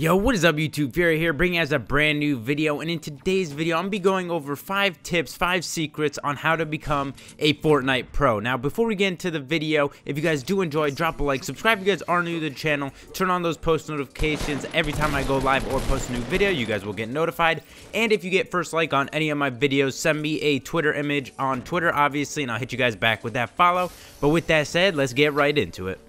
Yo, what is up YouTube? Fury here, bringing us a brand new video, and in today's video I'm gonna be going over 5 tips, 5 secrets on how to become a Fortnite pro. Now before we get into the video, if you guys do enjoy, drop a like, subscribe if you guys are new to the channel, turn on those post notifications. Every time I go live or post a new video, you guys will get notified. And if you get first like on any of my videos, send me a Twitter image on Twitter obviously, and I'll hit you guys back with that follow. But with that said, let's get right into it.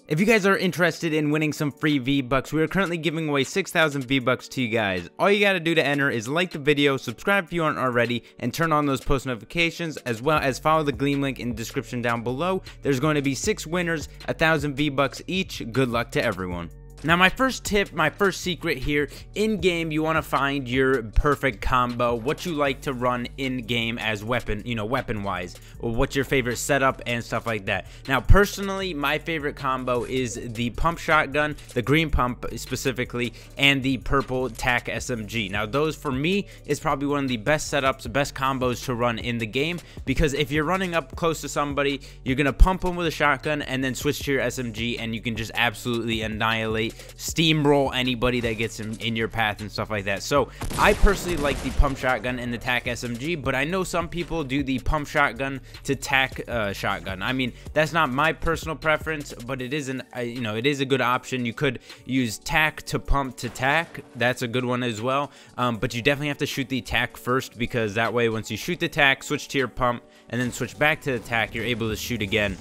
If you guys are interested in winning some free V-Bucks, we are currently giving away 6,000 V-Bucks to you guys. All you gotta do to enter is like the video, subscribe if you aren't already, and turn on those post notifications, as well as follow the Gleam link in the description down below. There's going to be 6 winners, 1,000 V-Bucks each. Good luck to everyone. Now my first tip, my first secret here, in game you want to find your perfect combo, what you like to run in game as weapon, weapon wise, or what's your favorite setup and stuff like that. Now personally, my favorite combo is the pump shotgun, the green pump specifically, and the purple tac SMG. Now those for me is probably one of the best setups, best combos to run in the game, because if you're running up close to somebody, you're gonna pump them with a shotgun and then switch to your SMG, and you can just absolutely annihilate, steamroll anybody that gets in your path and stuff like that. So I personally like the pump shotgun and the tac SMG, but I know some people do the pump shotgun to tac shotgun. I mean, that's not my personal preference, but it is it is a good option. You could use tac to pump to tac. That's a good one as well. But you definitely have to shoot the tac first, because that way once you shoot the tac, switch to your pump, and then switch back to the tac, you're able to shoot again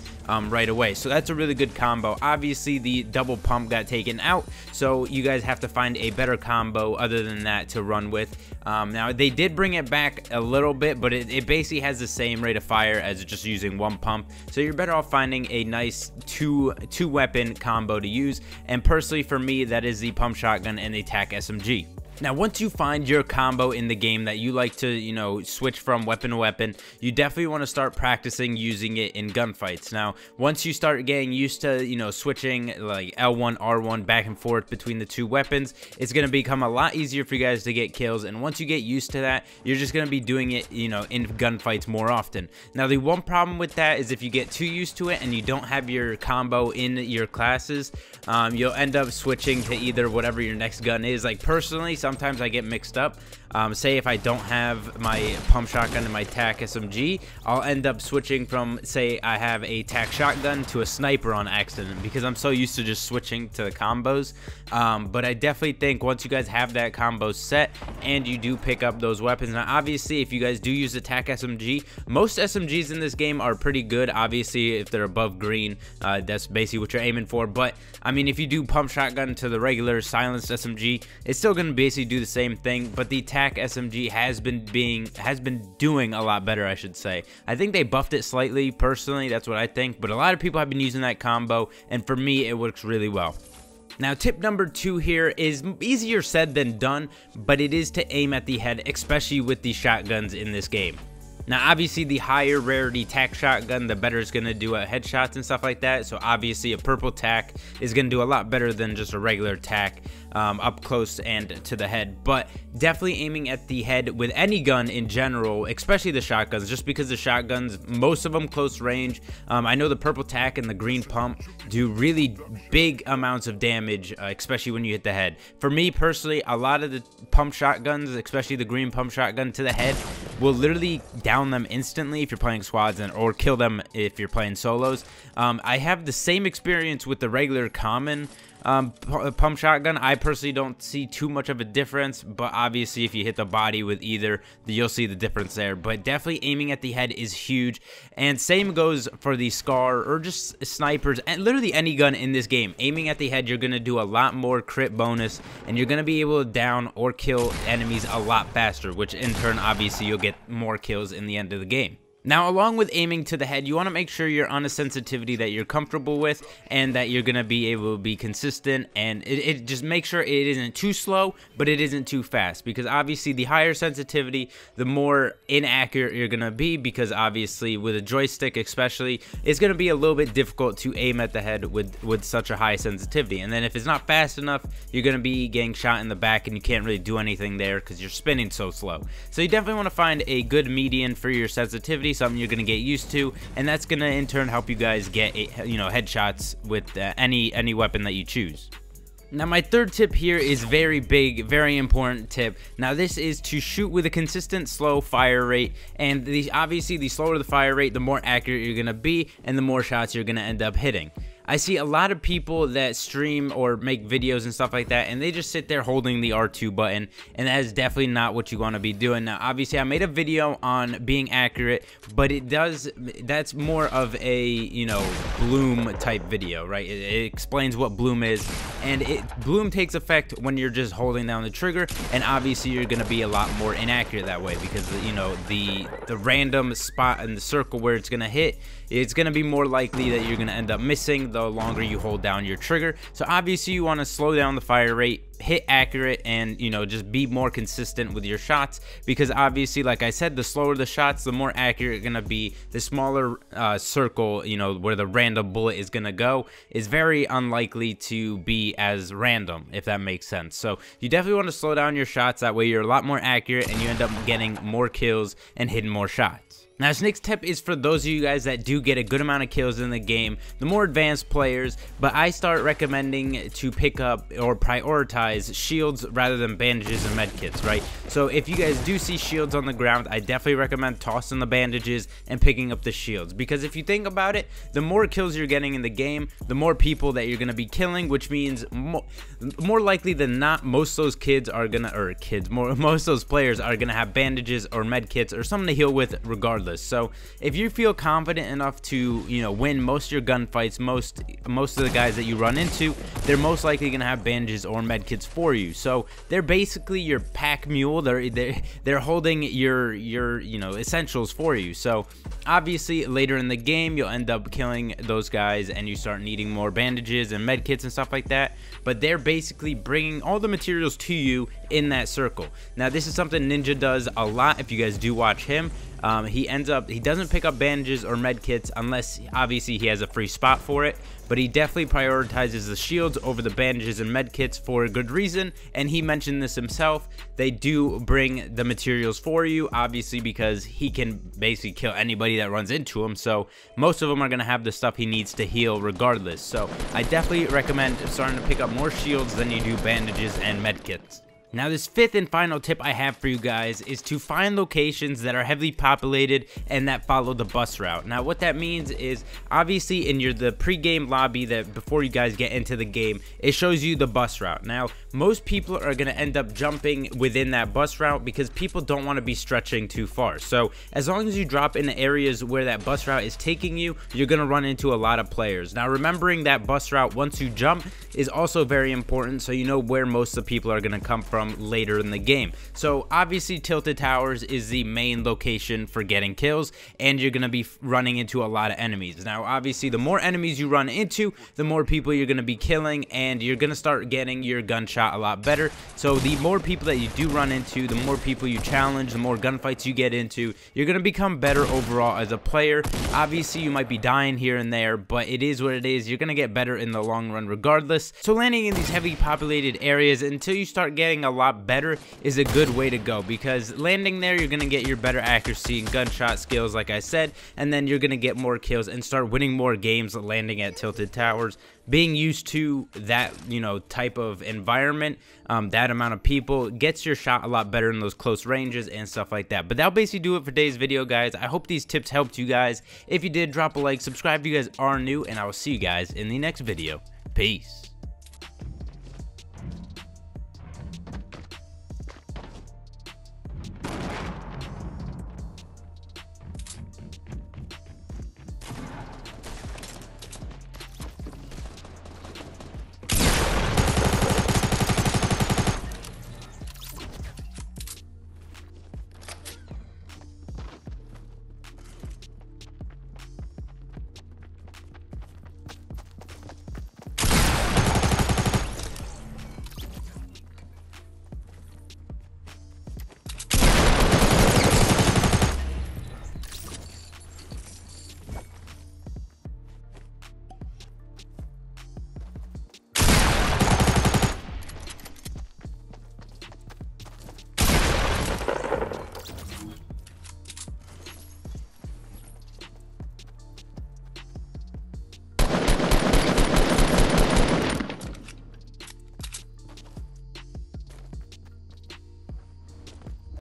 right away. So that's a really good combo. Obviously the double pump got taken out, so you guys have to find a better combo other than that to run with. Now they did bring it back a little bit, but it basically has the same rate of fire as just using one pump, so you're better off finding a nice two weapon combo to use. And personally for me, that is the pump shotgun and the tac SMG. Now once you find your combo in the game that you like to switch from weapon to weapon, you definitely want to start practicing using it in gunfights. Now once you start getting used to switching like L1 R1 back and forth between the two weapons, it's going to become a lot easier for you guys to get kills. And once you get used to that, you're just going to be doing it in gunfights more often. Now the one problem with that is if you get too used to it and you don't have your combo in your classes, you'll end up switching to either whatever your next gun is. Like personally, sometimes I get mixed up. Say if I don't have my pump shotgun and my tac SMG, I'll end up switching from, say I have a tac shotgun to a sniper on accident, because I'm so used to just switching to the combos. But I definitely think once you guys have that combo set and you do pick up those weapons, now obviously if you guys do use the tac SMG, most SMGs in this game are pretty good. Obviously if they're above green, that's basically what you're aiming for. But I mean, if you do pump shotgun to the regular silenced SMG, it's still going to basically do the same thing, but the tac SMG has been doing a lot better, I should say. I think they buffed it slightly, personally, that's what I think, but a lot of people have been using that combo, and for me it works really well. Now tip number 2 here is easier said than done, but it is to aim at the head, especially with the shotguns in this game. Now obviously the higher rarity tac shotgun, the better it's going to do at headshots and stuff like that. So obviously a purple tac is going to do a lot better than just a regular tac up close and to the head. But definitely aiming at the head with any gun in general, especially the shotguns, just because the shotguns, most of them close range. I know the purple tac and the green pump do really big amounts of damage, especially when you hit the head. For me personally, a lot of the pump shotguns, especially the green pump shotgun to the head, will literally down them instantly if you're playing squads, or kill them if you're playing solos. I have the same experience with the regular common pump shotgun. I personally don't see too much of a difference, but obviously if you hit the body with either, you'll see the difference there. But definitely aiming at the head is huge, and same goes for the SCAR or just snipers and literally any gun in this game. Aiming at the head, you're gonna do a lot more crit bonus, and you're gonna be able to down or kill enemies a lot faster, which in turn obviously you'll get more kills in the end of the game. Now, along with aiming to the head, you want to make sure you're on a sensitivity that you're comfortable with and that you're going to be able to be consistent, and it just make sure it isn't too slow, but it isn't too fast, because obviously the higher sensitivity, the more inaccurate you're going to be, because obviously with a joystick especially, it's going to be a little bit difficult to aim at the head with such a high sensitivity. And then if it's not fast enough, you're going to be getting shot in the back and you can't really do anything there because you're spinning so slow. So you definitely want to find a good median for your sensitivity, something you're going to get used to, and that's going to in turn help you guys get headshots with any weapon that you choose. Now my third tip here is very big, very important tip. Now this is to shoot with a consistent slow fire rate, and obviously the slower the fire rate, the more accurate you're going to be and the more shots you're going to end up hitting. I see a lot of people that stream or make videos and stuff like that, and they just sit there holding the R2 button, and that is definitely not what you want to be doing. Now, obviously, I made a video on being accurate, but that's more of a, you know, bloom type video, right? It explains what bloom is, and bloom takes effect when you're just holding down the trigger, and obviously you're going to be a lot more inaccurate that way because, you know, the random spot in the circle where it's going to hit, it's going to be more likely that you're going to end up missing the longer you hold down your trigger. So obviously you want to slow down the fire rate, hit accurate, and, you know, just be more consistent with your shots, because obviously, like I said, the slower the shots, the more accurate you're going to be. The smaller circle, you know, where the random bullet is going to go is very unlikely to be as random, if that makes sense. So you definitely want to slow down your shots. That way you're a lot more accurate and you end up getting more kills and hitting more shots. Now, this next tip is for those of you guys that do get a good amount of kills in the game, the more advanced players, but I start recommending to pick up or prioritize shields rather than bandages and medkits, right? So if you guys do see shields on the ground, I definitely recommend tossing the bandages and picking up the shields, because if you think about it, the more kills you're getting in the game, the more people that you're going to be killing, which means more likely than not, most of those kids are going to, most of those players are going to have bandages or medkits or something to heal with regardless. So if you feel confident enough to, you know, win most of your gunfights, most of the guys that you run into, they're most likely gonna have bandages or medkits for you. So they're basically your pack mule. They're holding your you know, essentials for you. So obviously later in the game you'll end up killing those guys and you start needing more bandages and medkits and stuff like that, but they're basically bringing all the materials to you in that circle. Now this is something Ninja does a lot. If you guys do watch him, he doesn't pick up bandages or medkits unless obviously he has a free spot for it, but he definitely prioritizes the shields over the bandages and medkits for a good reason, and he mentioned this himself. They do bring the materials for you, obviously, because he can basically kill anybody that runs into him, so most of them are going to have the stuff he needs to heal regardless. So I definitely recommend starting to pick up more shields than you do bandages and medkits. Now this fifth and final tip I have for you guys is to find locations that are heavily populated and that follow the bus route. Now what that means is, obviously in the pre-game lobby, that before you guys get into the game, it shows you the bus route. Now most people are going to end up jumping within that bus route because people don't want to be stretching too far. So as long as you drop in the areas where that bus route is taking you, you're going to run into a lot of players. Now remembering that bus route once you jump is also very important, so you know where most of the people are going to come from later in the game. So obviously Tilted Towers is the main location for getting kills, and you're going to be running into a lot of enemies. Now obviously the more enemies you run into, the more people you're going to be killing, and you're going to start getting your gunshot a lot better. So the more people that you do run into, the more people you challenge, the more gunfights you get into, you're going to become better overall as a player. Obviously you might be dying here and there, but it is what it is. You're going to get better in the long run regardless. So landing in these heavily populated areas until you start getting a lot better is a good way to go, because landing there, you're going to get your better accuracy and gunshot skills, like I said, and then you're going to get more kills and start winning more games landing at Tilted Towers. Being used to that, you know, type of environment, that amount of people, gets your shot a lot better in those close ranges and stuff like that. But that'll basically do it for today's video, guys. I hope these tips helped you guys. If you did, drop a like, subscribe if you guys are new, and I will see you guys in the next video. Peace.